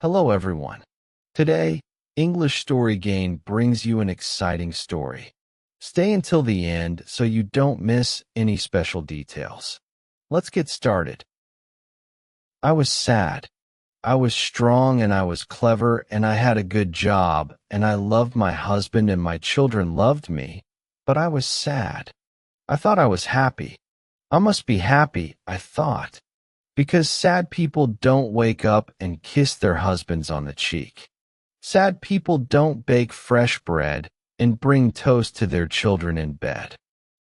Hello, everyone. Today, English Story Gain brings you an exciting story. Stay until the end so you don't miss any special details. Let's get started. I was sad. I was strong and I was clever and I had a good job and I loved my husband and my children loved me, but I was sad. I thought I was happy. I must be happy, I thought. Because sad people don't wake up and kiss their husbands on the cheek. Sad people don't bake fresh bread and bring toast to their children in bed.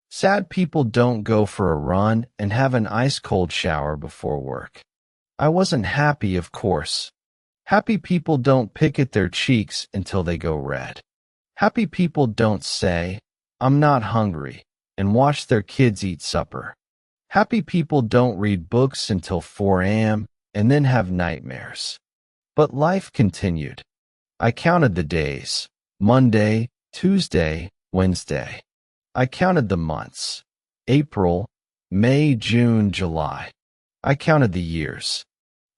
Sad people don't go for a run and have an ice-cold shower before work. I wasn't happy, of course. Happy people don't pick at their cheeks until they go red. Happy people don't say, "I'm not hungry," and watch their kids eat supper. Happy people don't read books until 4 a.m. and then have nightmares. But life continued. I counted the days: Monday, Tuesday, Wednesday. I counted the months: April, May, June, July. I counted the years.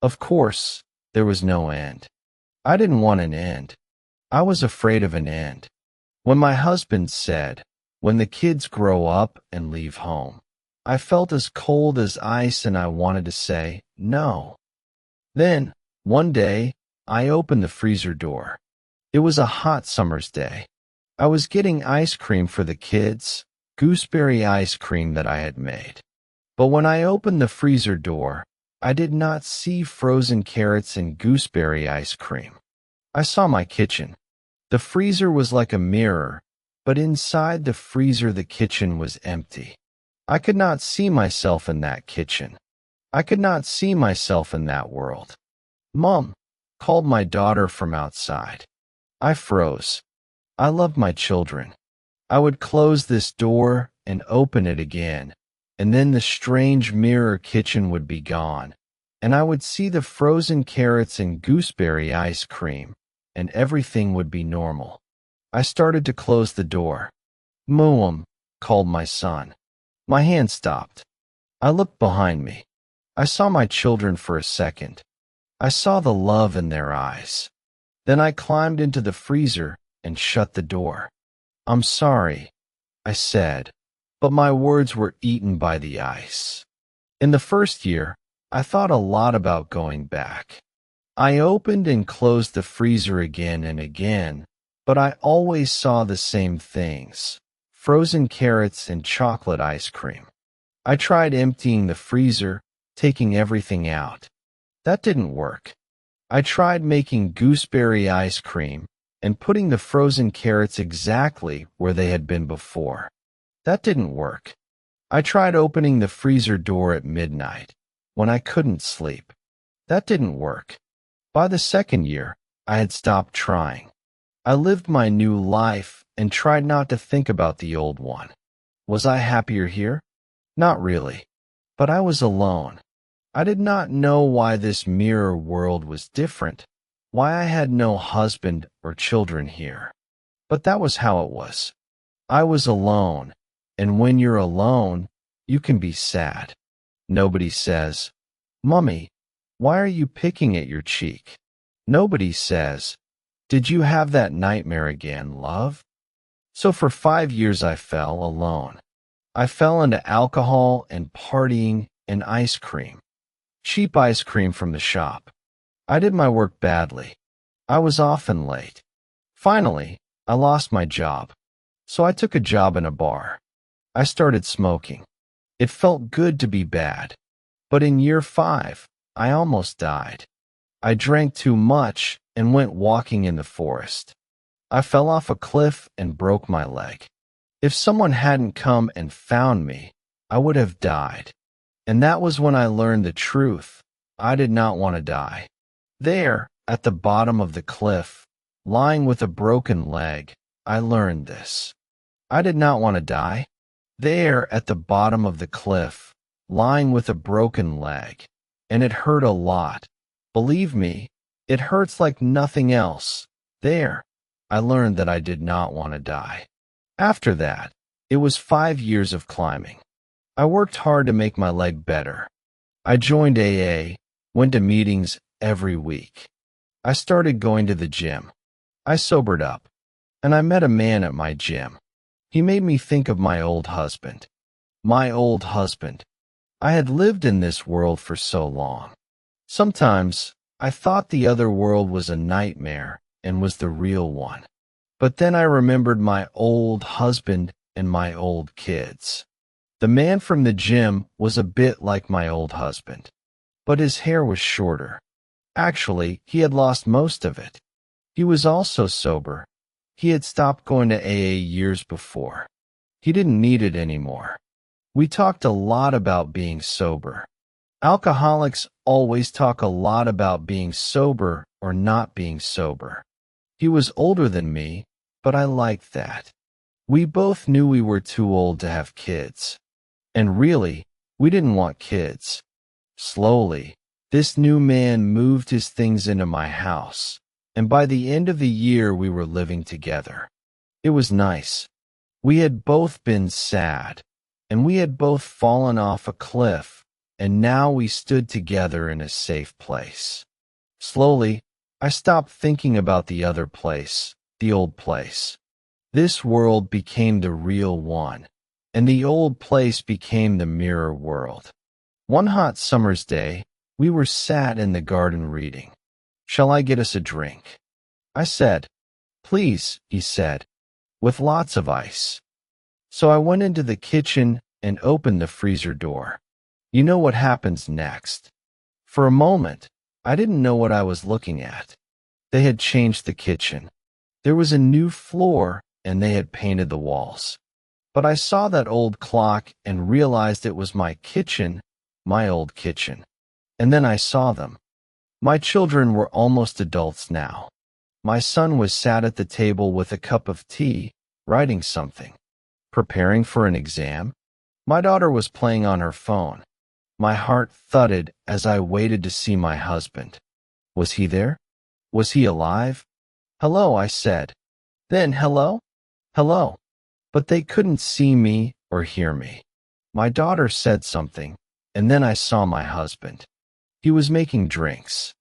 Of course, there was no end. I didn't want an end. I was afraid of an end. When my husband said, "When the kids grow up and leave home," I felt as cold as ice and I wanted to say, no. Then, one day, I opened the freezer door. It was a hot summer's day. I was getting ice cream for the kids, gooseberry ice cream that I had made. But when I opened the freezer door, I did not see frozen carrots and gooseberry ice cream. I saw my kitchen. The freezer was like a mirror, but inside the freezer the kitchen was empty. I could not see myself in that kitchen. I could not see myself in that world. "Mom," called my daughter from outside. I froze. I loved my children. I would close this door and open it again, and then the strange mirror kitchen would be gone, and I would see the frozen carrots and gooseberry ice cream, and everything would be normal. I started to close the door. "Mom," called my son. My hand stopped. I looked behind me. I saw my children for a second. I saw the love in their eyes. Then I climbed into the freezer and shut the door. "I'm sorry," I said, but my words were eaten by the ice. In the first year, I thought a lot about going back. I opened and closed the freezer again and again, but I always saw the same things: frozen carrots and chocolate ice cream. I tried emptying the freezer, taking everything out. That didn't work. I tried making gooseberry ice cream and putting the frozen carrots exactly where they had been before. That didn't work. I tried opening the freezer door at midnight when I couldn't sleep. That didn't work. By the second year, I had stopped trying. I lived my new life and tried not to think about the old one. Was I happier here? Not really. But I was alone. I did not know why this mirror world was different, why I had no husband or children here. But that was how it was. I was alone, and when you're alone, you can be sad. Nobody says, "Mummy, why are you picking at your cheek?" Nobody says, "Did you have that nightmare again, love?" So for 5 years I fell alone. I fell into alcohol and partying and ice cream. Cheap ice cream from the shop. I did my work badly. I was often late. Finally, I lost my job. So I took a job in a bar. I started smoking. It felt good to be bad. But in year 5, I almost died. I drank too much and went walking in the forest. I fell off a cliff and broke my leg. If someone hadn't come and found me, I would have died. And that was when I learned the truth. I did not want to die. There, at the bottom of the cliff, lying with a broken leg, I learned this. I did not want to die. There, at the bottom of the cliff, lying with a broken leg. And it hurt a lot. Believe me, it hurts like nothing else. There, I learned that I did not want to die. After that, it was 5 years of climbing. I worked hard to make my leg better. I joined AA, went to meetings every week. I started going to the gym. I sobered up, and I met a man at my gym. He made me think of my old husband. My old husband. I had lived in this world for so long. Sometimes I thought the other world was a nightmare and was the real one. But then I remembered my old husband and my old kids. The man from the gym was a bit like my old husband, but his hair was shorter. Actually, he had lost most of it. He was also sober. He had stopped going to AA years before. He didn't need it anymore. We talked a lot about being sober. Alcoholics always talk a lot about being sober or not being sober. He was older than me, but I liked that. We both knew we were too old to have kids. And really, we didn't want kids. Slowly, this new man moved his things into my house, and by the end of the year we were living together. It was nice. We had both been sad, and we had both fallen off a cliff, and now we stood together in a safe place. Slowly, I stopped thinking about the other place, the old place. This world became the real one, and the old place became the mirror world. One hot summer's day, we were sat in the garden reading. "Shall I get us a drink?" I said. "Please," he said, "with lots of ice." So I went into the kitchen and opened the freezer door. You know what happens next. For a moment, I didn't know what I was looking at. They had changed the kitchen. There was a new floor, and they had painted the walls. But I saw that old clock and realized it was my kitchen, my old kitchen. And then I saw them. My children were almost adults now. My son was sat at the table with a cup of tea, writing something. Preparing for an exam? My daughter was playing on her phone. My heart thudded as I waited to see my husband. Was he there? Was he alive? "Hello," I said. Then hello? Hello. But they couldn't see me or hear me. My daughter said something, and then I saw my husband. He was making drinks.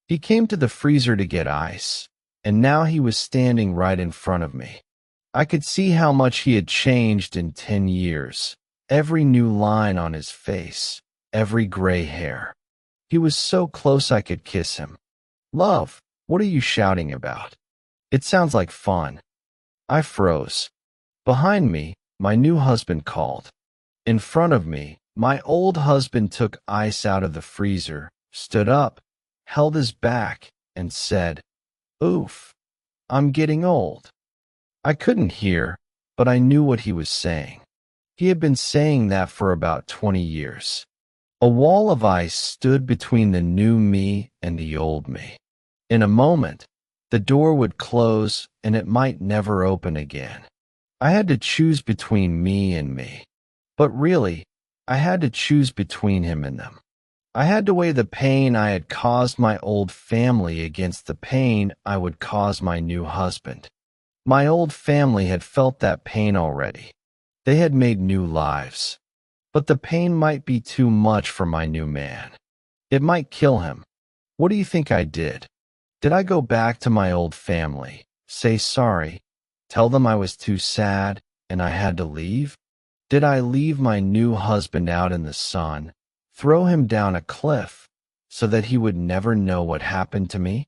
He came to the freezer to get ice, and now he was standing right in front of me. I could see how much he had changed in 10 years. Every new line on his face, every gray hair. He was so close I could kiss him. "Love, what are you shouting about? It sounds like fun." I froze. Behind me, my new husband called. In front of me, my old husband took ice out of the freezer, stood up, held his back, and said, "Oof, I'm getting old." I couldn't hear, but I knew what he was saying. He had been saying that for about 20 years. A wall of ice stood between the new me and the old me. In a moment, the door would close and it might never open again. I had to choose between me and me. But really, I had to choose between him and them. I had to weigh the pain I had caused my old family against the pain I would cause my new husband. My old family had felt that pain already. They had made new lives. But the pain might be too much for my new man. It might kill him. What do you think I did? Did I go back to my old family, say sorry, tell them I was too sad and I had to leave? Did I leave my new husband out in the sun, throw him down a cliff so that he would never know what happened to me?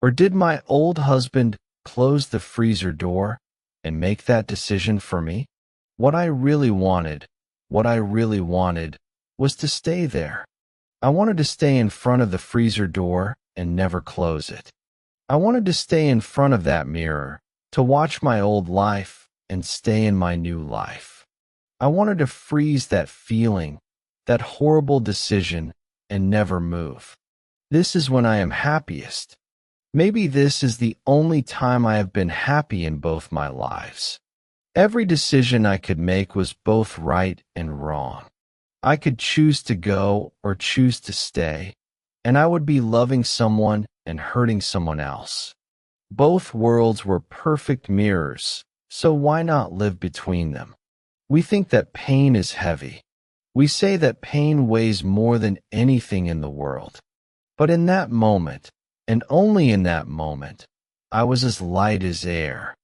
Or did my old husband close the freezer door and make that decision for me? What I really wanted was to stay there. I wanted to stay in front of the freezer door and never close it. I wanted to stay in front of that mirror, to watch my old life and stay in my new life. I wanted to freeze that feeling, that horrible decision, and never move. This is when I am happiest. Maybe this is the only time I have been happy in both my lives. Every decision I could make was both right and wrong. I could choose to go or choose to stay, and I would be loving someone and hurting someone else. Both worlds were perfect mirrors, so why not live between them? We think that pain is heavy. We say that pain weighs more than anything in the world. But in that moment, And only in that moment, I was as light as air.